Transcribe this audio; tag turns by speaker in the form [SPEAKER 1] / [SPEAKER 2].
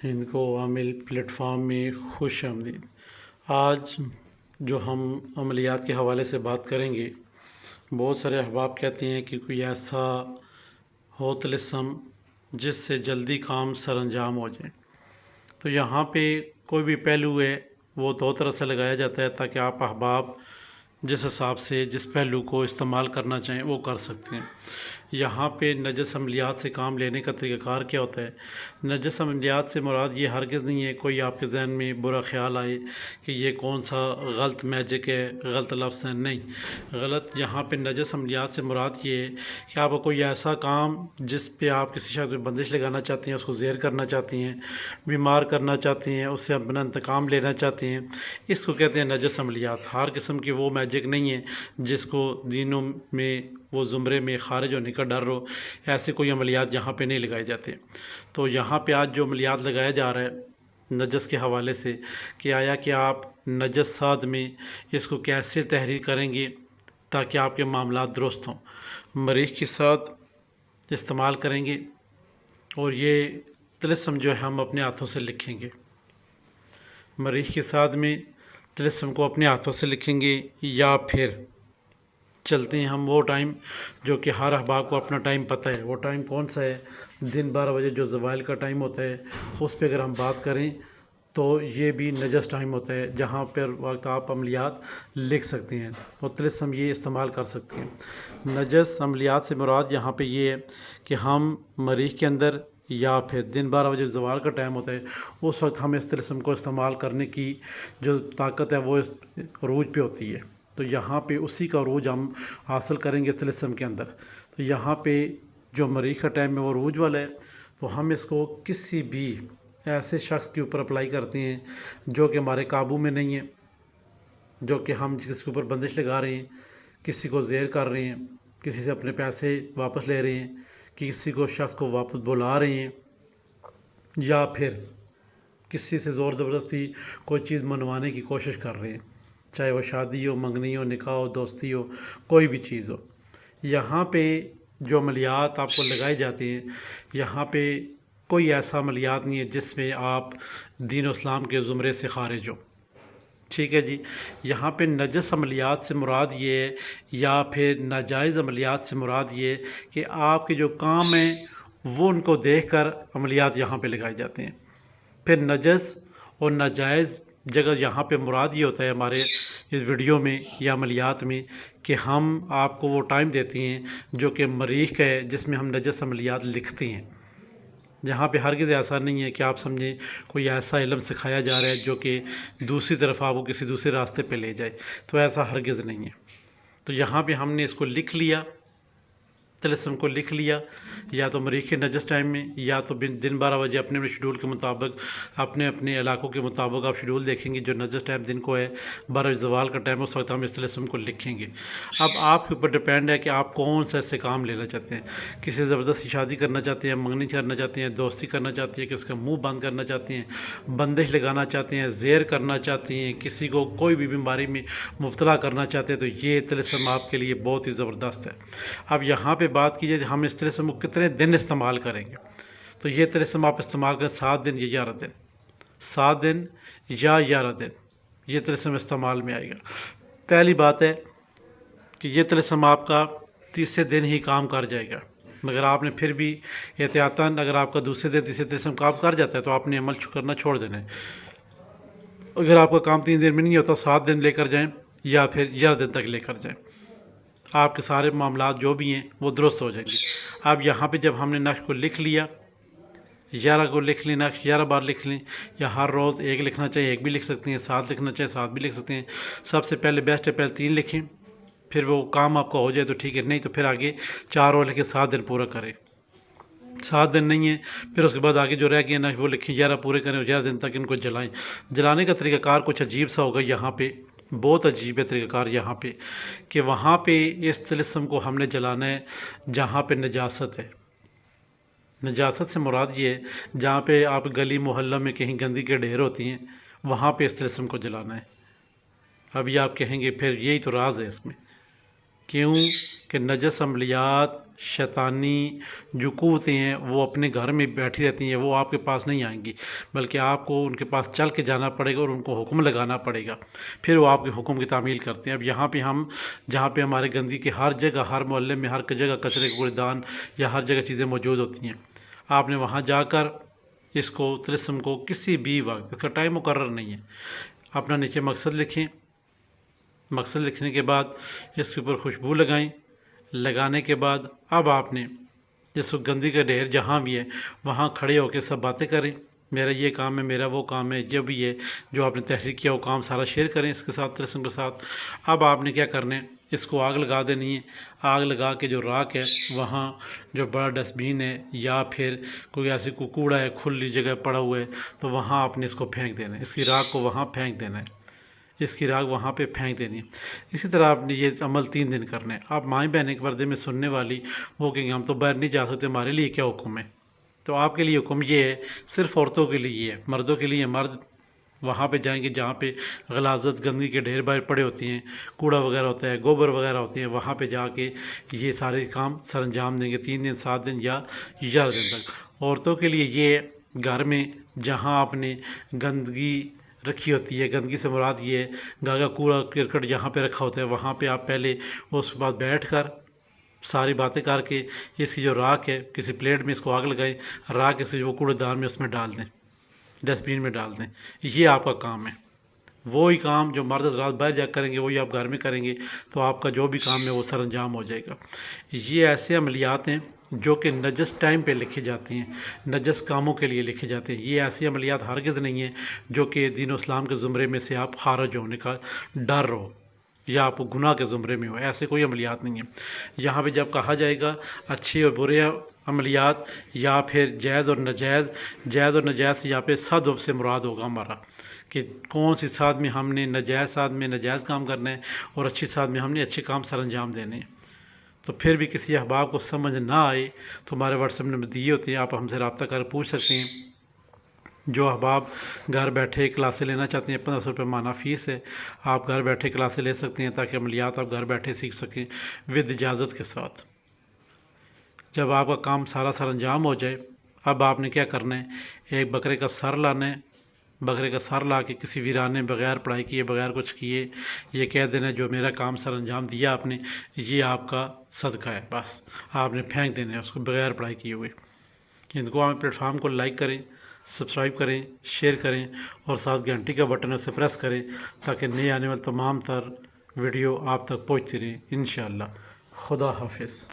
[SPEAKER 1] ہند کو عامل plate form میں خوش آمدید۔ آج جو ہم عملیات کے حوالے سے بات کریں گے، بہت سارے احباب کہتے ہیں کہ کوئی ایسا ہو طلسم جس سے جلدی کام سر انجام ہو جائے۔ تو یہاں پہ کوئی بھی پہلو ہے وہ دو طرح سے لگایا جاتا ہے تاکہ آپ احباب جس حساب سے جس پہلو کو استعمال کرنا چاہیں وہ کر سکتے ہیں۔ یہاں پہ نجس عملیات سے کام لینے کا طریقہ کار کیا ہوتا ہے؟ نجس عملیات سے مراد یہ ہرگز نہیں ہے کوئی آپ کے ذہن میں برا خیال آئے کہ یہ کون سا غلط میجک ہے، غلط لفظ ہے، نہیں غلط۔ یہاں پہ نجس عملیات سے مراد یہ ہے کہ آپ کو کوئی ایسا کام جس پہ آپ کسی شخص پہ بندش لگانا چاہتے ہیں، اس کو زیر کرنا چاہتی ہیں، بیمار کرنا چاہتے ہیں، اس سے اپنا انتقام لینا چاہتے ہیں، اس کو کہتے ہیں نجس عملیات۔ ہر قسم کی وہ میجک نہیں ہے جس کو دینوں میں وہ زمرے میں خارج ہونے کا ڈر ہو، ایسے کوئی عملیات یہاں پہ نہیں لگائے جاتے۔ تو یہاں پہ آج جو عملیات لگایا جا رہا ہے نجس کے حوالے سے کہ آیا کہ آپ نجس ساتھ میں اس کو کیسے تحریر کریں گے تاکہ آپ کے معاملات درست ہوں۔ مریخ کے ساتھ استعمال کریں گے اور یہ طلسم جو ہے ہم اپنے ہاتھوں سے لکھیں گے۔ مریخ کے ساتھ میں طلسم کو اپنے ہاتھوں سے لکھیں گے، یا پھر چلتے ہیں ہم وہ ٹائم جو کہ ہر احباب کو اپنا ٹائم پتہ ہے۔ وہ ٹائم کون سا ہے؟ دن 12 بجے جو زوال کا ٹائم ہوتا ہے، اس پہ اگر ہم بات کریں تو یہ بھی نجس ٹائم ہوتا ہے جہاں پر وقت آپ عملیات لکھ سکتے ہیں اور طلسم یہ استعمال کر سکتے ہیں۔ نجس عملیات سے مراد یہاں پہ یہ ہے کہ ہم مریخ کے اندر یا پھر دن 12 بجے زوال کا ٹائم ہوتا ہے، اس وقت ہم اس طلسم کو استعمال کرنے کی جو طاقت ہے وہ اس عروج پہ ہوتی ہے۔ تو یہاں پہ اسی کا عروج ہم حاصل کریں گے اس طلسم کے اندر۔ تو یہاں پہ جو مریخ کا ٹائم ہے وہ عروج والا ہے، تو ہم اس کو کسی بھی ایسے شخص کے اوپر اپلائی کرتے ہیں جو کہ ہمارے قابو میں نہیں ہے، جو کہ ہم کسی کے اوپر بندش لگا رہے ہیں، کسی کو زیر کر رہے ہیں، کسی سے اپنے پیسے واپس لے رہے ہیں، کسی کو شخص کو واپس بلا رہے ہیں، یا پھر کسی سے زور زبردستی کوئی چیز منوانے کی کوشش کر رہے ہیں، چاہے وہ شادی ہو، منگنی ہو، نکاح ہو، دوستی ہو، کوئی بھی چیز ہو۔ یہاں پہ جو عملیات آپ کو لگائے جاتے ہیں، یہاں پہ کوئی ایسا عملیات نہیں ہے جس میں آپ دین و اسلام کے زمرے سے خارج ہو، ٹھیک ہے جی۔ یہاں پہ نجس عملیات سے مراد یہ ہے یا پھر ناجائز عملیات سے مراد یہ ہے کہ آپ کے جو کام ہیں وہ ان کو دیکھ کر عملیات یہاں پہ لگائے جاتے ہیں۔ پھر نجس اور ناجائز جگہ یہاں پہ مراد یہ ہوتا ہے ہمارے اس ویڈیو میں یا عملیات میں کہ ہم آپ کو وہ ٹائم دیتے ہیں جو کہ مریخ کا ہے جس میں ہم نجس عملیات لکھتے ہیں۔ یہاں پہ ہرگز ایسا نہیں ہے کہ آپ سمجھیں کوئی ایسا علم سکھایا جا رہا ہے جو کہ دوسری طرف آپ کو کسی دوسرے راستے پہ لے جائے، تو ایسا ہرگز نہیں ہے۔ تو یہاں پہ ہم نے اس کو لکھ لیا، طلسم کو لکھ لیا، یا تو مریخ کے نجس ٹائم میں یا تو دن 12 بجے اپنے اپنے شیڈول کے مطابق، اپنے اپنے علاقوں کے مطابق آپ شیڈول دیکھیں گے۔ جو نجس ٹائم دن کو ہے 12 بجے زوال کا ٹائم، اس وقت ہم اس طلسم کو لکھیں گے۔ اب آپ کے اوپر ڈیپینڈ ہے کہ آپ کون سا ایسے کام لینا چاہتے ہیں۔ کسی زبردستی شادی کرنا چاہتے ہیں، منگنی کرنا چاہتے ہیں، دوستی کرنا چاہتے ہیں، کسی کا منہ بند کرنا چاہتے ہیں، بندش لگانا چاہتے ہیں، زیر کرنا چاہتے ہیں، کسی کو کوئی بھی بیماری میں مبتلا کرنا چاہتے ہیں، تو یہ طلسم آپ کے لیے بہت ہی زبردست ہے۔ اب یہاں پہ بات کیجیے کہ ہم اس طلسم کو کتنے دن استعمال کریں گے، تو یہ طلسم آپ استعمال کریں 7 دن یا 11 دن، 7 دن یا 11 دن یہ طلسم استعمال میں آئے گا۔ پہلی بات ہے کہ یہ طلسم آپ کا تیسرے دن ہی کام کر جائے گا، مگر آپ نے پھر بھی احتیاطاً اگر آپ کا دوسرے دن تیسرے طلسم کام کر جاتا ہے تو آپ نے عمل کرنا چھوڑ دینا ہے۔ اگر آپ کا کام 3 دن میں نہیں ہوتا 7 دن لے کر جائیں یا پھر 11 دن تک لے کر جائیں، آپ کے سارے معاملات جو بھی ہیں وہ درست ہو جائیں گے۔ اب یہاں پہ جب ہم نے نقش کو لکھ لیا، 11 کو لکھ لیں، نقش 11 بار لکھ لیں، یا ہر روز 1 لکھنا چاہیے 1 بھی لکھ سکتے ہیں، 7 لکھنا چاہیے 7 بھی لکھ سکتے ہیں۔ سب سے پہلے بیسٹ ہے پہلے 3 لکھیں، پھر وہ کام آپ کا ہو جائے تو ٹھیک ہے، نہیں تو پھر آگے 4 اور لکھیں 7 دن پورا کریں۔ 7 دن نہیں ہے پھر اس کے بعد آگے جو رہ گئے نا وہ لکھیں 11 پورے کریں اور 11 دن تک ان کو جلائیں۔ جلانے کا طریقہ کار کچھ عجیب سا ہوگا یہاں پہ، بہت عجیب ہے طریقہ کار یہاں پہ، کہ وہاں پہ اس طلسم کو ہم نے جلانا ہے جہاں پہ نجاست ہے۔ نجاست سے مراد یہ ہے جہاں پہ آپ گلی محلہ میں کہیں گندگی کے ڈھیر ہوتی ہیں وہاں پہ اس طلسم کو جلانا ہے۔ ابھی آپ کہیں گے پھر یہی تو راز ہے اس میں، کیوں کہ نجس عملیات شیطانی جو قوتیں ہیں وہ اپنے گھر میں بیٹھی رہتی ہیں، وہ آپ کے پاس نہیں آئیں گی، بلکہ آپ کو ان کے پاس چل کے جانا پڑے گا اور ان کو حکم لگانا پڑے گا، پھر وہ آپ کے حکم کی تعمیل کرتے ہیں۔ اب یہاں پہ جہاں پہ ہمارے گندگی کے ہر جگہ، ہر محلے میں ہر جگہ کچرے کے کوڑے دان یا ہر جگہ چیزیں موجود ہوتی ہیں، آپ نے وہاں جا کر اس کو طلسم کو کسی بھی وقت، اس کا ٹائم مقرر نہیں ہے، اپنا نیچے مقصد لکھیں، مقصد لکھنے کے بعد اس کے اوپر خوشبو لگائیں، لگانے کے بعد اب آپ نے جس گندگی کا ڈھیر جہاں بھی ہے وہاں کھڑے ہو کے سب باتیں کریں، میرا یہ کام ہے، میرا وہ کام ہے، جو بھی ہے جو آپ نے تحریر کیا وہ کام سارا شیئر کریں اس کے ساتھ، طلسم کے ساتھ۔ اب آپ نے کیا کرنا ہے، اس کو آگ لگا دینی ہے، آگ لگا کے جو راکھ ہے وہاں جو بڑا ڈسٹ بین ہے یا پھر کوئی ایسی کوڑا ہے کھلی جگہ پڑا ہوا ہے تو وہاں آپ نے اس کو پھینک دینا ہے، اس کی راکھ کو وہاں پھینک دینا ہے، اس کی راکھ وہاں پہ پھینک دینی ہے۔ اسی طرح آپ نے یہ عمل 3 دن کرنا ہے۔ آپ مائیں بہنیں کے پردے میں سننے والی وہ کہیں گے ہم تو باہر نہیں جا سکتے، ہمارے لیے کیا حکم ہے؟ تو آپ کے لیے حکم یہ ہے، صرف عورتوں کے لیے یہ ہے، مردوں کے لیے مرد وہاں پہ جائیں گے جہاں پہ غلاظت گندگی کے ڈھیر باہر پڑے ہوتی ہیں، کوڑا وغیرہ ہوتا ہے، گوبر وغیرہ ہوتے ہیں، وہاں پہ جا کے یہ سارے کام سر انجام دیں گے 3 دن، 7 دن یا 11 دن تک۔ عورتوں کے لیے یہ گھر میں جہاں آپ نے گندگی رکھی ہوتی ہے، گندگی سے مراد یہ ہے گاگا کوڑا کرکٹ جہاں پہ رکھا ہوتا ہے وہاں پہ آپ پہلے اس کے بعد بیٹھ کر ساری باتیں کر کے اس کی جو راکھ ہے کسی پلیٹ میں اس کو آگ لگائیں، راکھ اس وہ کوڑے دان میں اس میں ڈال دیں، ڈسٹ بین میں ڈال دیں، یہ آپ کا کام ہے۔ وہی کام جو مرد حضرات باہر جا کریں گے وہی آپ گھر میں کریں گے تو آپ کا جو بھی کام ہے وہ سر انجام ہو جائے گا۔ یہ ایسے عملیات ہیں جو کہ نجس ٹائم پہ لکھی جاتی ہیں، نجس کاموں کے لیے لکھے جاتے ہیں۔ یہ ایسی عملیات ہرگز نہیں ہیں جو کہ دین و اسلام کے زمرے میں سے آپ خارج ہونے کا ڈر ہو یا آپ کو گناہ کے زمرے میں ہو، ایسے کوئی عملیات نہیں ہیں۔ یہاں پہ جب کہا جائے گا اچھے اور برے عملیات یا پھر جائز اور ناجائز، جائز اور ناجائز یہاں پہ صد سے مراد ہوگا ہمارا کہ کون سی ساتھ میں ہم نے ناجائز ساتھ میں ناجائز کام کرنا ہے اور اچھی ساتھ میں ہم نے اچھے کام سر انجام دینے ہیں۔ تو پھر بھی کسی احباب کو سمجھ نہ آئے تو ہمارے واٹس ایپ نمبر دیے ہوتے ہیں، آپ ہم سے رابطہ کر پوچھ سکتے ہیں۔ جو احباب گھر بیٹھے کلاسیں لینا چاہتے ہیں 1500 روپے ماہانہ فیس ہے، آپ گھر بیٹھے کلاسیں لے سکتے ہیں تاکہ عملیات آپ گھر بیٹھے سیکھ سکیں ود اجازت کے ساتھ۔ جب آپ کا کام سارا سر انجام ہو جائے اب آپ نے کیا کرنا ہے، ایک بکرے کا سر لانا ہے، بکرے کا سر لا کے کسی ویرانے بغیر پڑھائی کیے بغیر کچھ کیے یہ کہہ دینا جو میرا کام سر انجام دیا آپ نے یہ آپ کا صدقہ ہے، بس آپ نے پھینک دینا ہے اس کو بغیر پڑھائی کیے ہوئے۔ ان کو ہمیں پلیٹ فارم کو لائک کریں، سبسکرائب کریں، شیئر کریں اور ساتھ گھنٹی کا بٹن اسے پریس کریں تاکہ نئے آنے والے تمام تر ویڈیو آپ تک پہنچتی رہیں انشاءاللہ۔ خدا حافظ۔